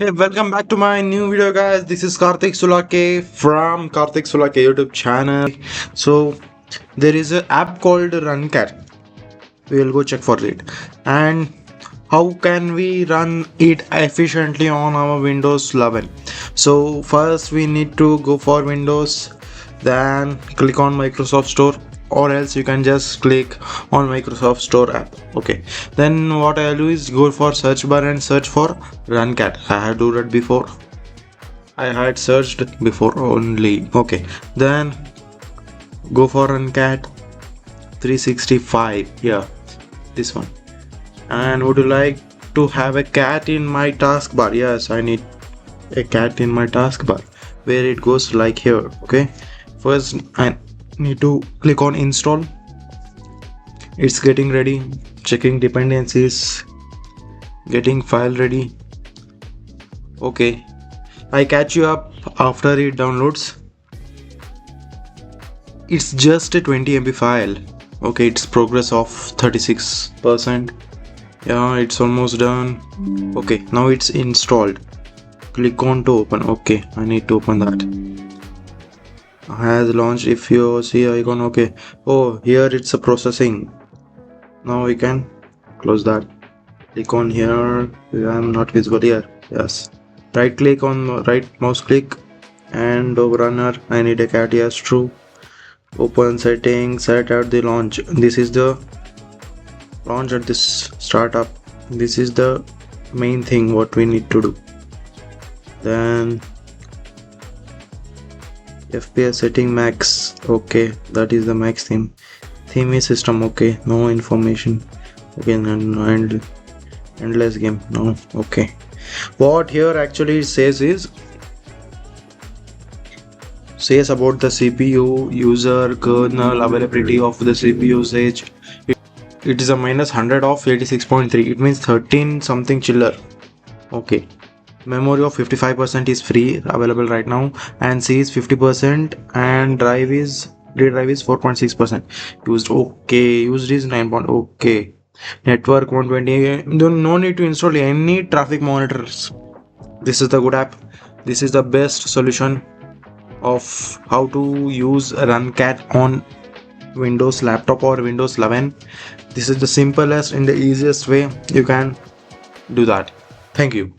Hey, welcome back to my new video, guys. This is Karthik Sulake from Karthik Sulake YouTube channel. So there is an app called RunCat. We will go check for it. And how can we run it efficiently on our Windows 11? So first we need to go for Windows, then click on Microsoft Store, or else you can just click on Microsoft Store app. Okay, then what I'll do is go for search bar and search for RunCat. I had do that before. I had searched before only. Okay, then go for RunCat 365. Yeah, this one. And would you like to have a cat in my taskbar? Yes, I need a cat in my taskbar, where it goes like here. Okay, first I need to click on install. It's getting ready, checking dependencies, getting file ready. Okay, I catch you up after it downloads. It's just a 20 MB file. Okay, it's progress of 36%. Yeah, it's almost done. Okay, now it's installed. Click on to open. Okay, I need to open that. Has launched. If you see icon, okay. Oh, here it's a processing. Now we can close that. Click on here. I'm not visible here. Yes. Right click on right mouse click and runner. I need a cat. Yes, true. Open settings. Set at the launch. This is the launch at this startup. This is the main thing what we need to do. Then FPS setting max. Okay, that is the max theme. Theme is system. Okay, no information. Okay, and endless game. No. Okay, what here actually says about the CPU user kernel availability of the CPU usage. It is a -100 of 86.3. It means 13 something chiller. Okay, memory of 55% is free available right now, and C is 50%, and D drive is 4.6% used. Okay, used is 9. Okay, network 120. No need to install any traffic monitors. This is the good app. This is the best solution of how to use RunCat on Windows laptop or Windows 11. This is the simplest and the easiest way you can do that. Thank you.